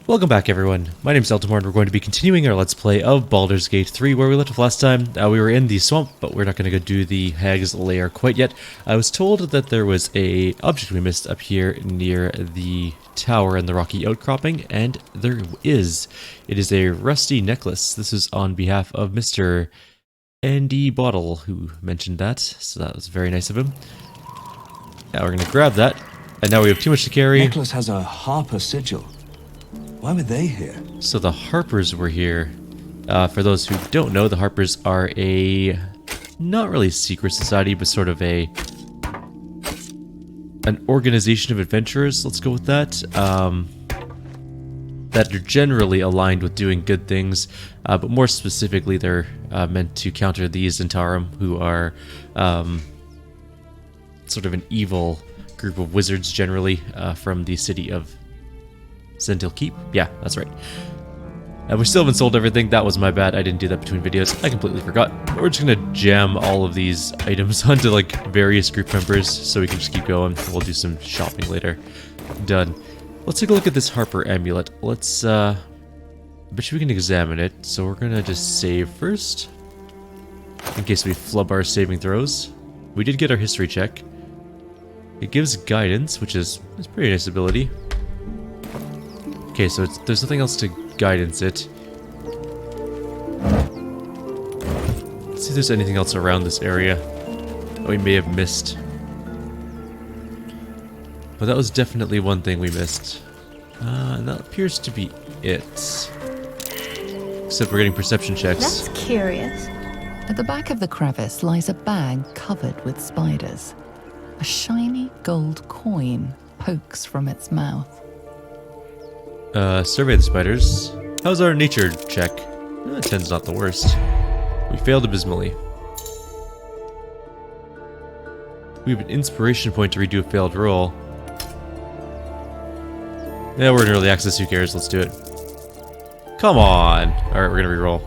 Welcome back, everyone. My name is Eltimar, and we're going to be continuing our Let's Play of Baldur's Gate 3, where we left off last time. We were in the swamp, but we're not going to go do the Hag's Lair quite yet. I was told that there was a object we missed up here near the tower and the rocky outcropping, and there is. It is a rusty necklace. This is on behalf of Mr. Andy Bottle, who mentioned that, so that was very nice of him. Now we're going to grab that, and now we have too much to carry. The necklace has a Harper sigil. Why were they here? So the Harpers were here. For those who don't know, the Harpers are a not really secret society, but sort of an organization of adventurers. Let's go with that. That are generally aligned with doing good things, but more specifically, they're meant to counter the Zentarum, who are sort of an evil group of wizards, generally from the city of Zentil Keep? Yeah, that's right. We still haven't sold everything. That was my bad. I didn't do that between videos. I completely forgot. But we're just going to jam all of these items onto like various group members so we can just keep going. We'll do some shopping later. Done. Let's take a look at this Harper Amulet. Let's, I bet you we can examine it. So we're going to just save first, in case we flub our saving throws. We did get our history check. It gives guidance, which is a pretty nice ability. Okay, so there's nothing else to guidance it. Let's see if there's anything else around this area that we may have missed. But that was definitely one thing we missed. And that appears to be it. Except we're getting perception checks. That's curious. At the back of the crevice lies a bag covered with spiders. A shiny gold coin pokes from its mouth. Survey the spiders. How's our nature check? 10's not the worst. We failed abysmally. We have an inspiration point to redo a failed roll. Yeah, we're in early access, who cares? Let's do it. Come on! Alright, we're gonna reroll.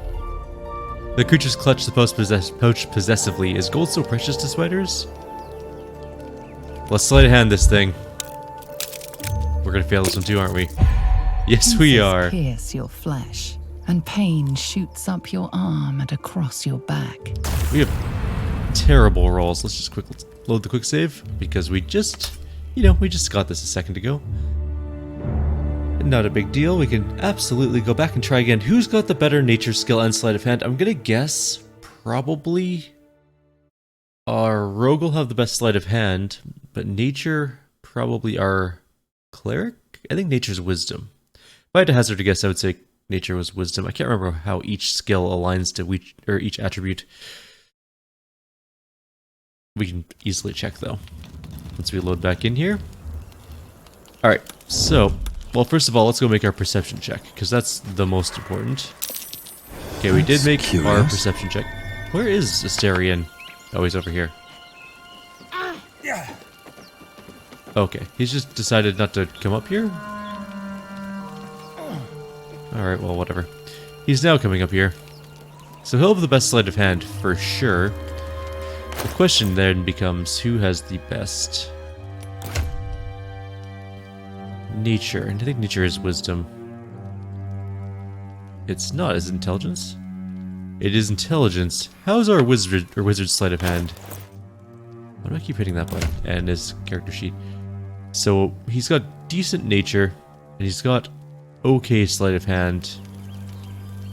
The creatures clutch the pouch possessively. Is gold so precious to spiders? Let's sleight of hand this thing. We're gonna fail this one too, aren't we? Yes, we are. Pierce your flesh, and pain shoots up your arm and across your back. We have terrible rolls. Let's just quickly load the quick save, because we just, we just got this a second ago. Not a big deal. We can absolutely go back and try again. Who's got the better nature skill and sleight of hand? I'm gonna guess probably our rogue will have the best sleight of hand, but nature probably our cleric. I think nature's wisdom. If I had to hazard a guess, I would say nature was wisdom. I can't remember how each skill aligns to each attribute. We can easily check, though, once we load back in here. Alright, so, well, first of all, let's go make our perception check, because that's the most important. Okay, we did make our perception check. Where is Asterion? Oh, he's over here. Okay, he's just decided not to come up here? Alright, well, whatever. He's now coming up here. So he'll have the best sleight of hand, for sure. The question then becomes, who has the best nature? And I think nature is wisdom. It's not, is it intelligence? It is intelligence. How's our wizard sleight of hand? Why do I keep hitting that button? And his character sheet. So he's got decent nature, and he's got okay sleight of hand.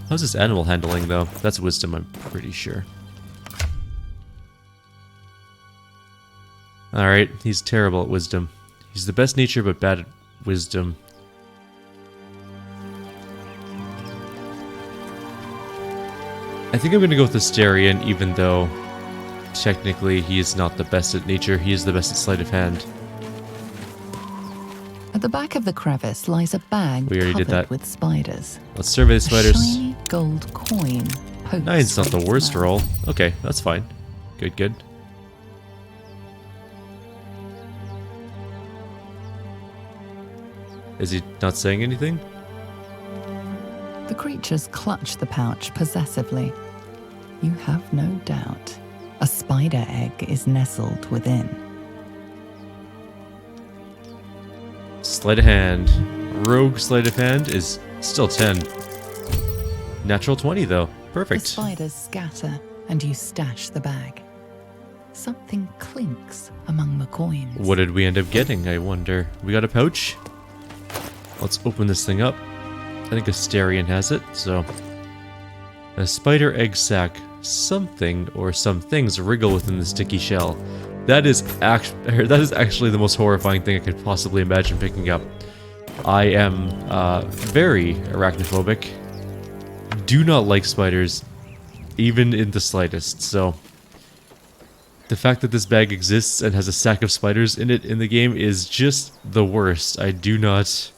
How's his animal handling, though? That's wisdom, I'm pretty sure. Alright, he's terrible at wisdom. He's the best nature, but bad at wisdom. I think I'm going to go with Asterion, even though technically he is not the best at nature. He is the best at sleight of hand. At the back of the crevice lies a bag covered with spiders. Let's survey the spiders. A shiny gold coin pokes. 9's not the worst roll. Okay, that's fine. Good, good. Is he not saying anything? The creatures clutch the pouch possessively. You have no doubt. A spider egg is nestled within. Sleight of hand. Rogue sleight of hand is still 10. Natural 20 though. The Perfect. spiders scatter and you stash the bag. Something clinks among the coins. What did we end up getting, I wonder? We got a pouch. Let's open this thing up. I think Asterion has it, so... A spider egg sac. Something or some things wriggle within the sticky shell. That is actually the most horrifying thing I could possibly imagine picking up. I am very arachnophobic. Do not like spiders, even in the slightest, so... The fact that this bag exists and has a sack of spiders in it in the game is just the worst. I do not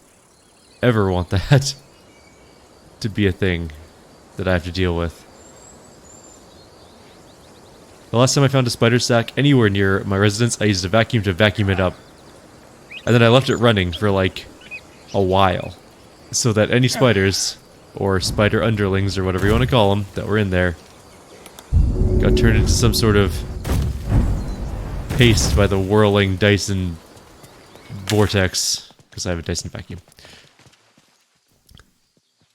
ever want that to be a thing that I have to deal with. The last time I found a spider sack anywhere near my residence, I used a vacuum to vacuum it up. And then I left it running for like a while. So that any spiders, or spider underlings or whatever you want to call them, that were in there, got turned into some sort of paste by the whirling Dyson vortex. Because I have a Dyson vacuum.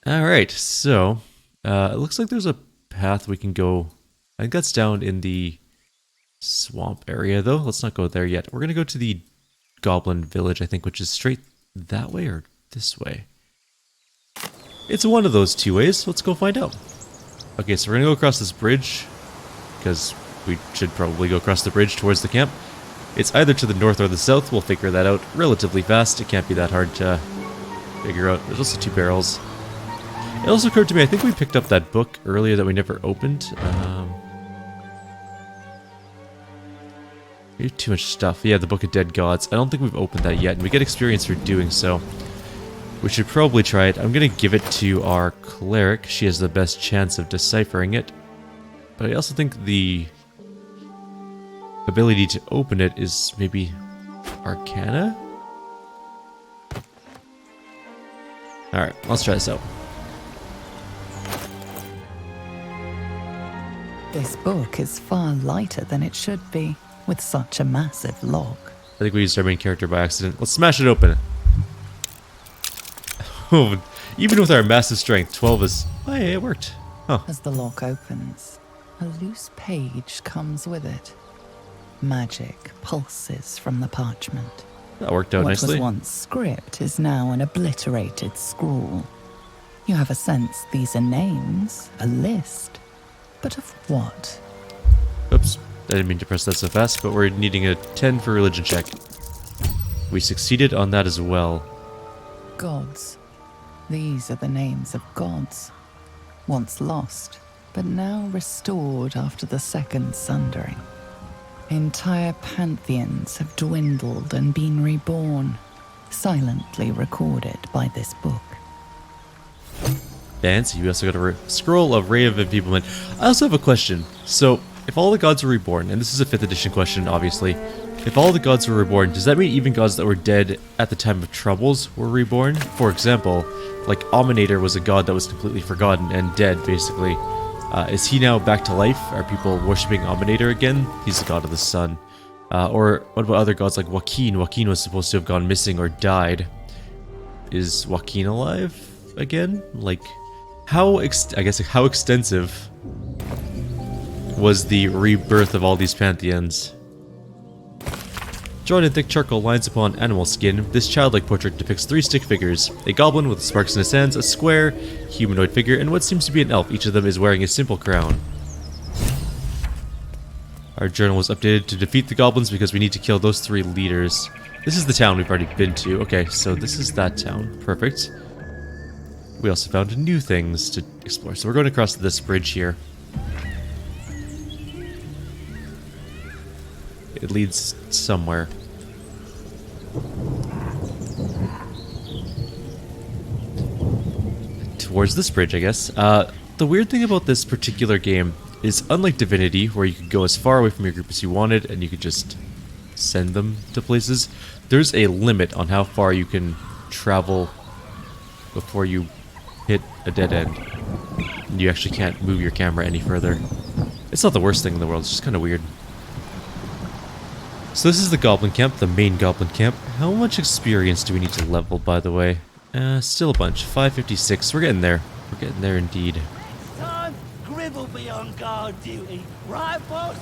Alright, so it looks like there's a path we can go. I think that's down in the swamp area, though. Let's not go there yet. We're going to go to the Goblin Village, I think, which is straight that way or this way. It's one of those two ways. Let's go find out. Okay, so we're going to go across this bridge, because we should probably go across the bridge towards the camp. It's either to the north or the south. We'll figure that out relatively fast. It can't be that hard to figure out. There's also 2 barrels. It also occurred to me, I think we picked up that book earlier that we never opened. We have too much stuff. Yeah, the Book of Dead Gods. I don't think we've opened that yet, and we get experience for doing so. We should probably try it. I'm going to give it to our cleric. She has the best chance of deciphering it. But I also think the ability to open it is maybe Arcana? Alright, let's try this out. This book is far lighter than it should be, with such a massive log. I think we used our main character by accident. Let's smash it open. Oh, even with our massive strength, 12 is... Oh, yeah, it worked. Huh. As the lock opens, a loose page comes with it. Magic pulses from the parchment. That worked out What nicely. was once script is now an obliterated scrawl. You have a sense these are names, a list. But of what? Oops, I didn't mean to press that so fast, but we're needing a 10 for religion check. We succeeded on that as well. Gods. These are the names of gods. Once lost, but now restored after the second sundering. Entire pantheons have dwindled and been reborn, silently recorded by this book. Fancy. We also got a scroll of Ray of Enfeeblement. I also have a question. So, if all the gods were reborn, and this is a 5th edition question, obviously, if all the gods were reborn, does that mean even gods that were dead at the time of Troubles were reborn? For example, like Ominator was a god that was completely forgotten and dead, basically. Is he now back to life? Are people worshipping Ominator again? He's the god of the sun. Or what about other gods like Joaquin? Joaquin was supposed to have gone missing or died. Is Joaquin alive again? Like, how extensive was the rebirth of all these pantheons? Drawn in thick charcoal lines upon animal skin, this childlike portrait depicts 3 stick figures: a goblin with sparks in his hands, a square, humanoid figure, and what seems to be an elf. Each of them is wearing a simple crown. Our journal was updated to defeat the goblins because we need to kill those 3 leaders. This is the town we've already been to. Okay, so this is that town. Perfect. We also found new things to explore. So we're going across this bridge here. It leads somewhere. Towards this bridge, I guess. The weird thing about this particular game is, unlike Divinity, where you could go as far away from your group as you wanted and you could just send them to places, there's a limit on how far you can travel before you hit a dead end. And you actually can't move your camera any further. It's not the worst thing in the world, it's just kind of weird. So this is the Goblin Camp, the main Goblin Camp. How much experience do we need to level, by the way? Still a bunch. 556. We're getting there. We're getting there indeed. Time Griv will be on guard duty, right, boss?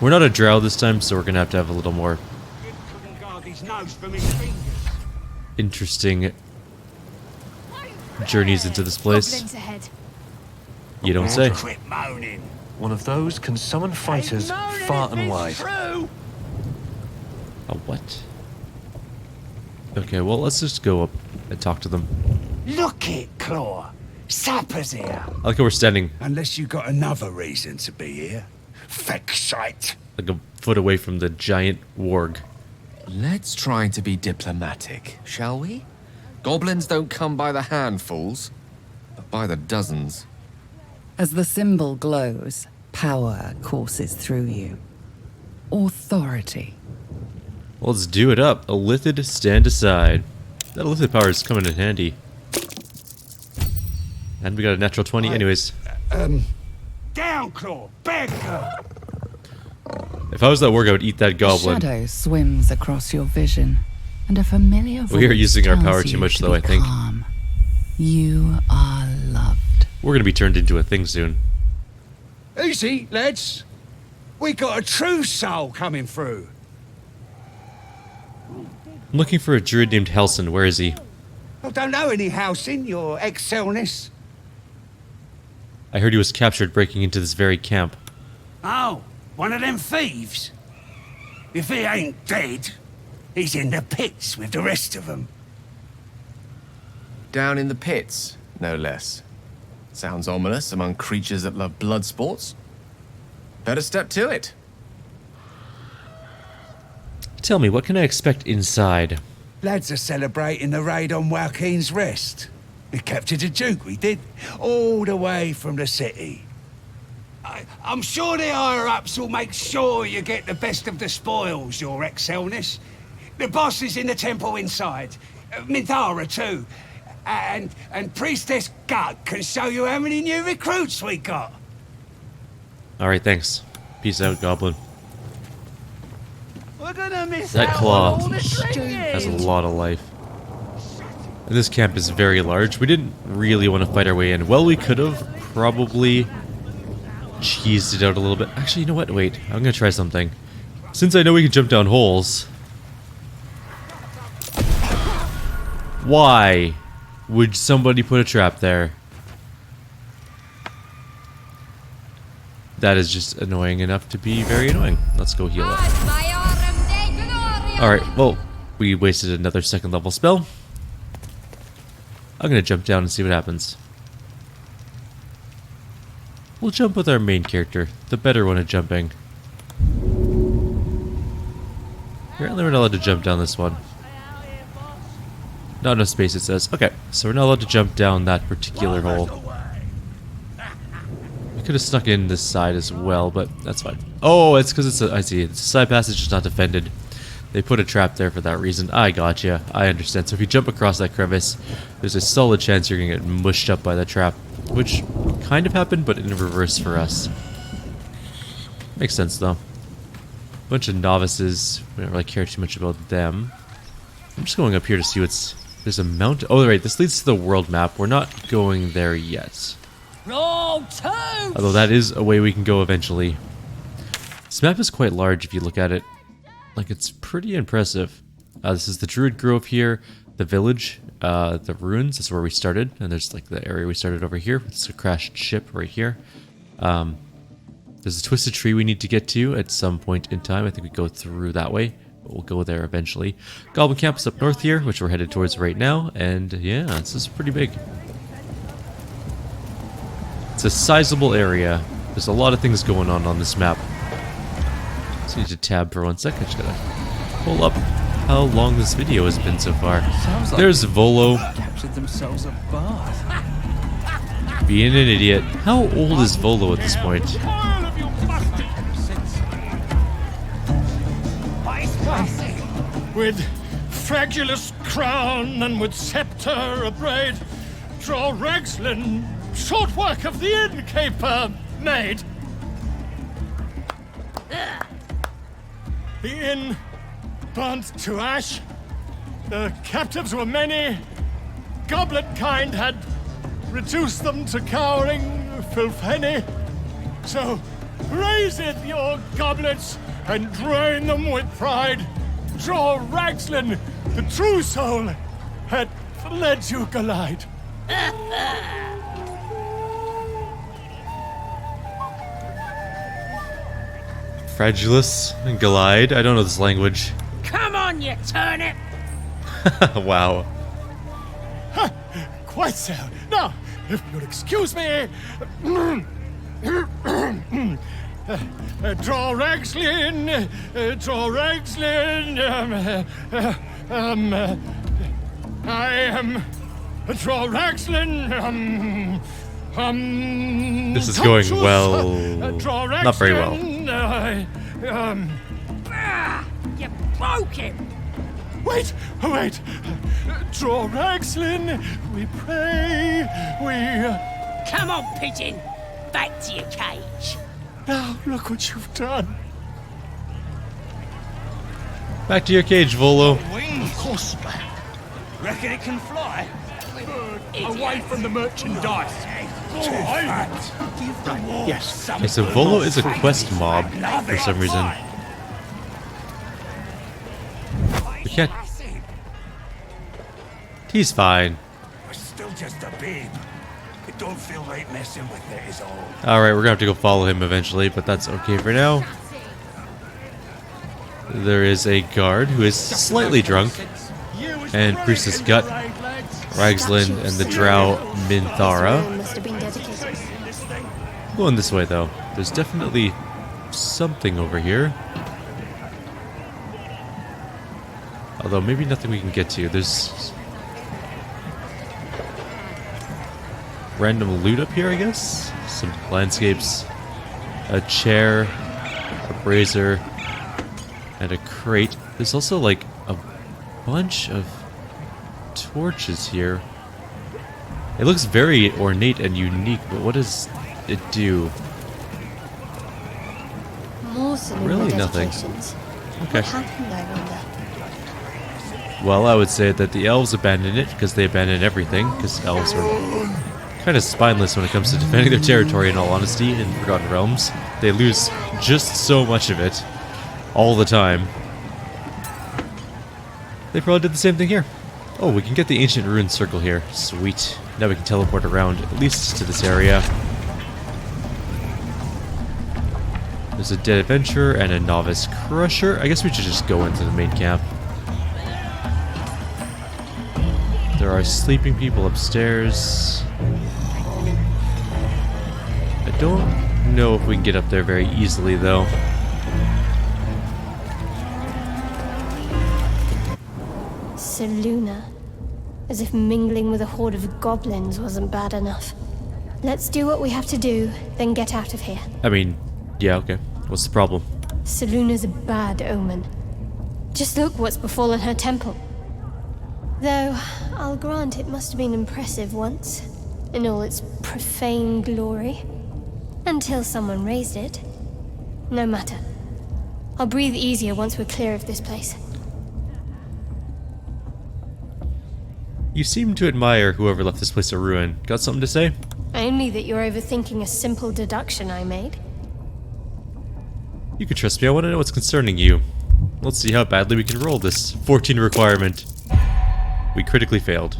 We're not a drow this time, so we're gonna have a little more Griv couldn't guard his nose from his fingers. interesting journeys into this place. Goblins ahead. You don't say. Quit moaning. One of those can summon fighters Ain't moaning far if and it's wide. True. A what? Okay, well, let's just go up and talk to them. Look it, Claw. Sapper's here. I like how we're standing Unless you got another reason to be here. Feck shite. like a foot away from the giant warg. Let's try to be diplomatic, shall we? Goblins don't come by the handfuls, but by the dozens. As the symbol glows, power courses through you. Authority. Well, let's do it up. A lithid, stand aside. That lithid power is coming in handy. And we got a natural 20 anyways. Down, Claw. Beggar. If I was that warg, I would eat that A goblin. shadow swims across your vision, and a familiar voice We are using our tells power you too much, to though, be I think. calm. You are loved. We're gonna be turned into a thing soon. Easy, lads. We got a true soul coming through. I'm looking for a druid named Helson. Where is he? I don't know any housing, your excelness. I heard he was captured breaking into this very camp. Oh, one of them thieves? If he ain't dead, he's in the pits with the rest of them. Down in the pits, no less. Sounds ominous among creatures that love blood sports. Better step to it. Tell me, what can I expect inside? Lads are celebrating the raid on Joaquin's Rest. We captured a Duke, we did, all the way from the city. I'm sure the higher-ups will make sure you get the best of the spoils, your excelness. The boss is in the temple inside. Minthara, too. And Priestess Gut can show you how many new recruits we got. Alright, thanks. Peace out, goblin. We're gonna miss That out claw on all the drinking. has a lot of life. And this camp is very large. We didn't really want to fight our way in. Well, we could have probably cheesed it out a little bit. Actually, you know what? Wait, I'm gonna try something. Since I know we can jump down holes, why would somebody put a trap there? That is just annoying enough to be very annoying. Let's go heal up. Alright, well, we wasted another second level spell. I'm gonna jump down and see what happens. We'll jump with our main character, the better one at jumping. Apparently we're not allowed to jump down this one. Not enough space, it says. Okay, so we're not allowed to jump down that particular hole. We could have snuck in this side as well, but that's fine. Oh, it's because it's a, I see, it's a side passage, just not defended. They put a trap there for that reason. I gotcha. I understand. So if you jump across that crevice, there's a solid chance you're going to get mushed up by the trap. Which kind of happened, but in reverse for us. Makes sense, though. Bunch of novices. We don't really care too much about them. I'm just going up here to see what's... There's a mountain... Oh, right. This leads to the world map. We're not going there yet. Although that is a way we can go eventually. This map is quite large if you look at it. Like, it's pretty impressive. This is the Druid Grove here, the village, the ruins, that's where we started, and there's like the area we started over here. It's a crashed ship right here. There's a twisted tree we need to get to at some point in time. I think we go through that way, but we'll go there eventually. Goblin Camp is up north here, which we're headed towards right now, and yeah, this is pretty big. It's a sizable area. There's a lot of things going on this map. Just need to tab for 1 second. Just gotta pull up how long this video has been so far. Sounds like There's Volo captured themselves a bath. being an idiot. How old is Volo at this point? With fragulous crown and with scepter abraid, draw Ragslin, short work of the innkeeper made. The inn burnt to ash. The captives were many, goblin kind had reduced them to cowering filtheny. So raiseth your goblets and drain them with pride. Draw Ragslin, the true soul, had led you glide. Fradulous and Glide. I don't know this language. Come on, you turnip! Wow. Quite so. Now, if you'll excuse me. Draw Ragslin, I am Draw Ragslin, This is going well. Not very well. You broke him! Wait! Draw Ragslin, we pray, Come on, pigeon! Back to your cage. Now, look what you've done. Back to your cage, Volo. Wings. Horseback. Reckon it can fly? Away from the merchandise. Give the wolf Yes. Okay, so Volo is a quest mob for some reason. We can't. He's fine. We're still just a babe. It don't feel right messing with it is all. Alright, we're gonna have to go follow him eventually, but that's okay for now. There is a guard who is slightly drunk, and Priestess Gut, Ragslin, and the Drow Minthara. Must have been dedicated. Going this way though. There's definitely something over here. Although maybe nothing we can get to. There's random loot up here, I guess? Some landscapes, a chair, a brazier, and a crate. There's also like a bunch of torches here. It looks very ornate and unique, but what does it do? More saloon Really nothing. dedications. Okay. What happened, I wonder? Well, I would say that the elves abandoned it because they abandoned everything, because elves are kind of spineless when it comes to defending their territory, in all honesty, in Forgotten Realms. They lose just so much of it all the time. They probably did the same thing here. Oh, we can get the Ancient Ruin Circle here. Sweet. Now we can teleport around, at least to this area. There's a Dead Adventurer and a Novice Crusher. I guess we should just go into the main camp. There are sleeping people upstairs. I don't know if we can get up there very easily, though. Saluna. As if mingling with a horde of goblins wasn't bad enough. Let's do what we have to do, then get out of here. I mean, yeah, okay. What's the problem? Saluna's a bad omen. Just look what's befallen her temple. Though, I'll grant it must have been impressive once, in all its profane glory. Until someone raised it. No matter. I'll breathe easier once we're clear of this place. You seem to admire whoever left this place a ruin. Got something to say? Only that you're overthinking a simple deduction I made. You can trust me, I want to know what's concerning you. Let's see how badly we can roll this 14 requirement. We critically failed.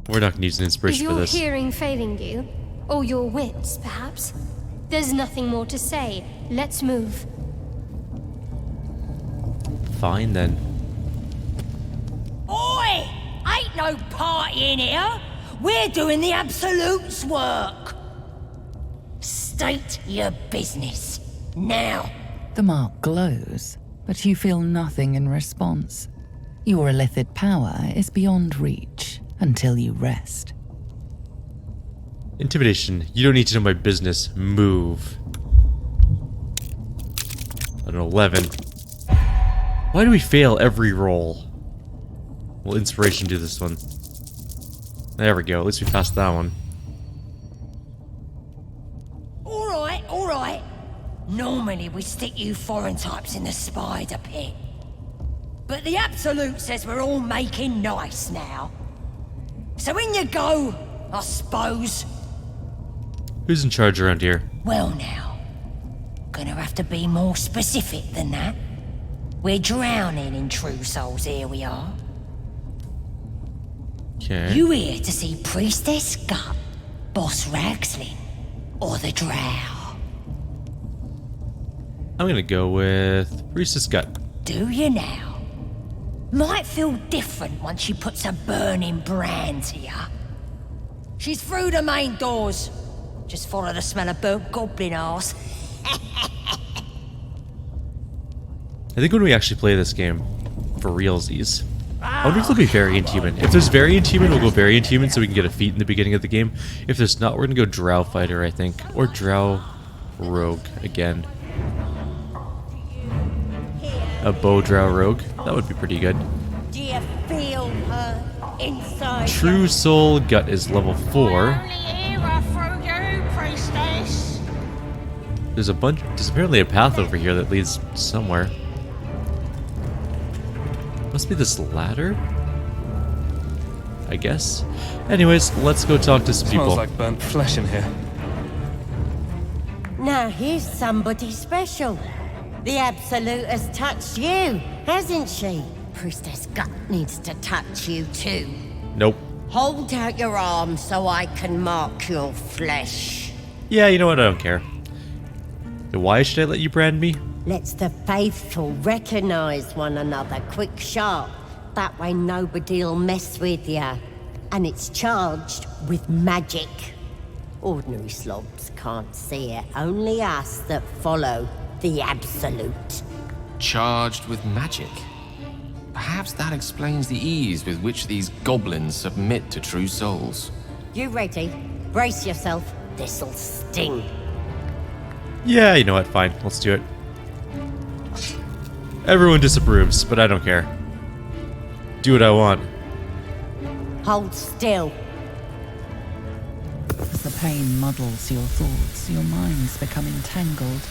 We're not going to use an Is inspiration for your this. hearing failing you? Or your wits, perhaps? There's nothing more to say. Let's move. Fine then. Oi! Ain't no party in here! We're doing the Absolute's work! State your business. Now. The mark glows, but you feel nothing in response. Your illithid power is beyond reach until you rest. Intimidation. You don't need to know my business. Move. An 11. Why do we fail every roll? Well, inspiration do this one. There we go. At least we passed that one. Alright. Normally we stick you foreign types in the spider pit. But the Absolute says we're all making nice now. So in you go, I suppose. Who's in charge around here? Well now, gonna have to be more specific than that. We're drowning in true souls, here we are. Okay. You here to see Priestess Gut, Boss Ragsling, or the Drow? I'm gonna go with Priestess Gut. Do you now? Might feel different once she puts a burning brand to ya. She's through the main doors. Just follow the smell of burnt goblin arse. I think when we actually play this game, for realsies, I wonder if there'll be Variant Human. If there's Variant Human, we'll go Variant Human so we can get a feat in the beginning of the game. If there's not, we're gonna go Drow Fighter, I think. Or Drow Rogue again. A Bow Drow Rogue. That would be pretty good. Do you feel her inside? True Soul Gut is level 4. There's apparently a path over here that leads somewhere. Must be this ladder? I guess. Anyways, let's go talk to some people. Smells like burnt flesh in here. Now here's somebody special. The Absolute has touched you, hasn't she? Priestess Gut needs to touch you too. Nope. Hold out your arm so I can mark your flesh. Yeah, you know what? I don't care. Why should I let you brand me? Let's the faithful recognize one another quick sharp. That way nobody'll mess with ya. And it's charged with magic. Ordinary slobs can't see it, only us that follow the Absolute. Charged with magic. Perhaps that explains the ease with which these goblins submit to true souls. You ready? Brace yourself. This'll sting. Yeah, you know what? Fine. Let's do it. Everyone disapproves, but I don't care. Do what I want. Hold still. As the pain muddles your thoughts, your minds become entangled.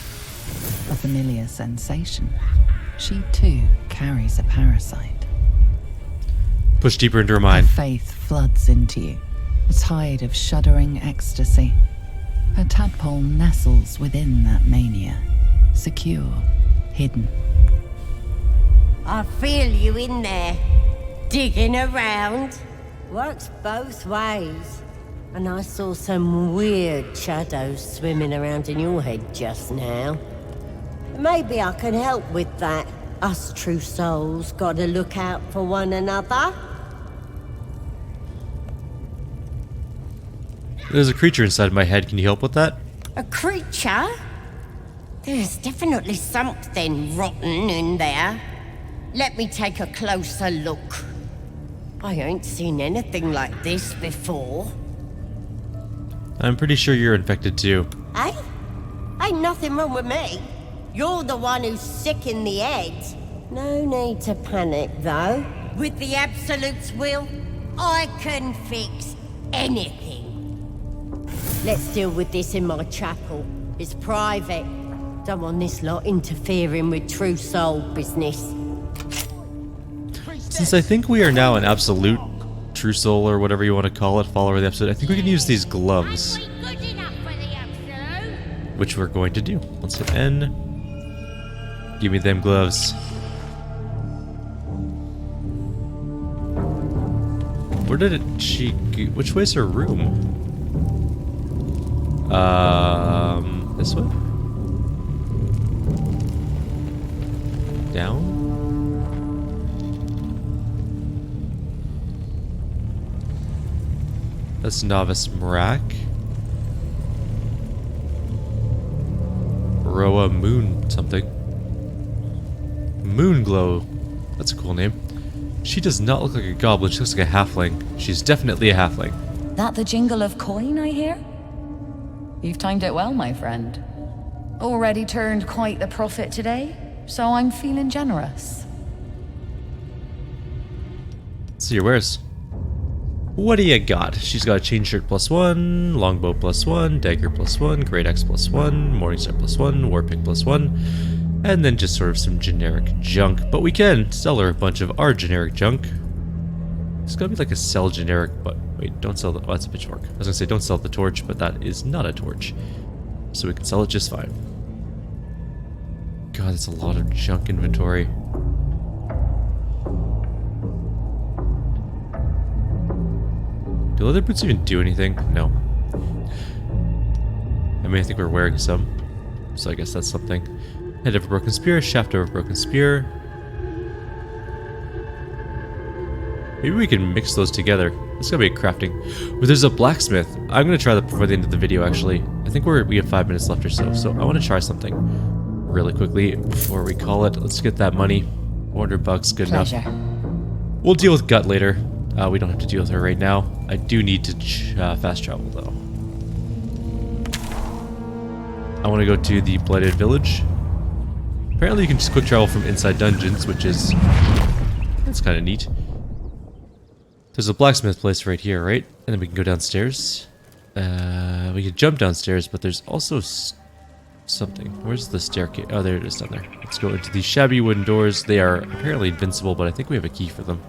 A familiar sensation. She too carries a parasite. Push deeper into her Her mind. faith floods into you, a tide of shuddering ecstasy. Her tadpole nestles within that mania, secure, hidden. I feel you in there, digging around. Works both ways. And I saw some weird shadows swimming around in your head just now. Maybe I can help with that. Us true souls gotta look out for one another. There's a creature inside my head. Can you help with that? A creature? There's definitely something rotten in there. Let me take a closer look. I ain't seen anything like this before. I'm pretty sure you're infected too. Eh? Ain't nothing wrong with me. You're the one who's sick in the head. No need to panic, though. With the Absolute's will, I can fix anything. Let's deal with this in my chapel. It's private. Don't want this lot interfering with true soul business. Since I think we are now an absolute true soul or whatever you want to call it, follower of the absolute, I think we can use these gloves. Which we're going to do. Let's hit N. Give me them gloves. Where did she go? Which way's her room? This way? Down? That's Novice Murack. Roa Moon something. Moonglow. That's a cool name. She does not look like a goblin, she looks like a halfling. She's definitely a halfling. That the jingle of coin, I hear? You've timed it well, my friend. Already turned quite the profit today, so I'm feeling generous. Let's see your wares. What do you got? She's got a chain shirt +1, longbow +1, dagger +1, great axe +1, morningstar +1, war pick +1, and then just sort of some generic junk. But we can sell her a bunch of our generic junk. It's gotta be like a sell generic Wait, don't sell the... Oh, that's a pitchfork. I was gonna say don't sell the torch, but that is not a torch. So we can sell it just fine. God, that's a lot of junk inventory. Do leather boots even do anything? No. I mean, I think we're wearing some. So I guess that's something. Head of a broken spear, shaft of a broken spear. Maybe we can mix those together. It's gonna be crafting. Well, there's a blacksmith. I'm gonna try that before the end of the video, actually. I think we have 5 minutes left or so. So I want to try something really quickly before we call it. Let's get that money. 400 bucks, good enough. We'll deal with Gut later. We don't have to deal with her right now. I do need to fast travel, though. I want to go to the Blighted Village. Apparently you can just quick travel from inside dungeons, which is... that's kind of neat. There's a blacksmith place right here, right? And then we can go downstairs. We can jump downstairs, but there's also something. Where's the staircase? Oh, there it is down there. Let's go into these shabby wooden doors. They are apparently invincible, but I think we have a key for them.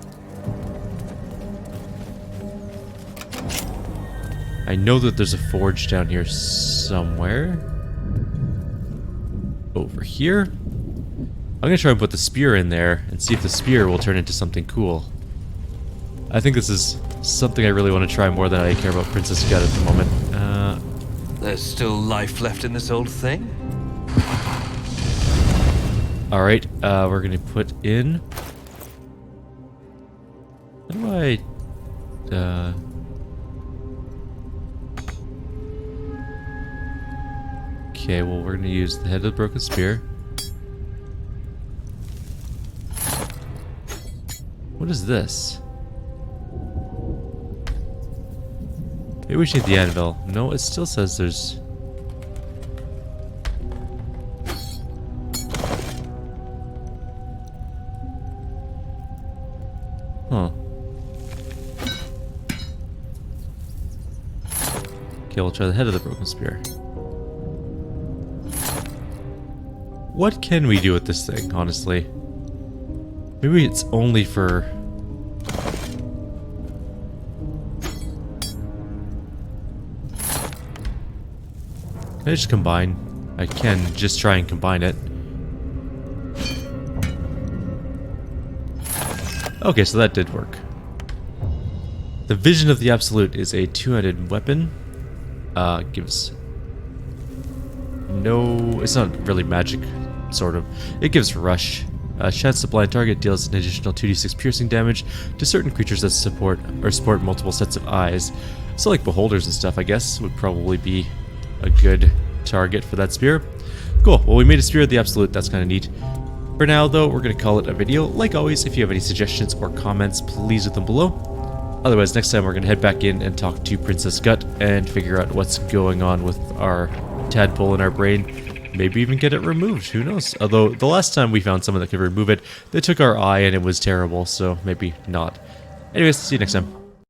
I know that there's a forge down here somewhere. Over here. I'm gonna try and put the spear in there and see if the spear will turn into something cool. I think this is something I really want to try more than I care about Princess Gut at the moment. There's still life left in this old thing? Alright, we're gonna put in... How do I... Okay, well, we're gonna use the head of the broken spear. What is this? Maybe we should need the anvil. No, it still says there's... Huh. Okay, we'll try the head of the broken spear. What can we do with this thing, honestly? Maybe it's only for... Can I just combine? I can just try and combine it. Okay, so that did work. The Vision of the Absolute is a two-handed weapon. Gives... No... It's not really magic, sort of. It gives Rush. Chance to blind target deals an additional 2d6 piercing damage to certain creatures that support multiple sets of eyes. So like beholders and stuff, I guess, would probably be a good target for that spear. Cool, well we made a Spear of the Absolute, that's kind of neat. For now though, we're going to call it a video. Like always, if you have any suggestions or comments, please leave them below. Otherwise, next time we're going to head back in and talk to Princess Gut and figure out what's going on with our tadpole in our brain. Maybe even get it removed, who knows? Although, the last time we found someone that could remove it, they took our eye and it was terrible, so maybe not. Anyways, see you next time.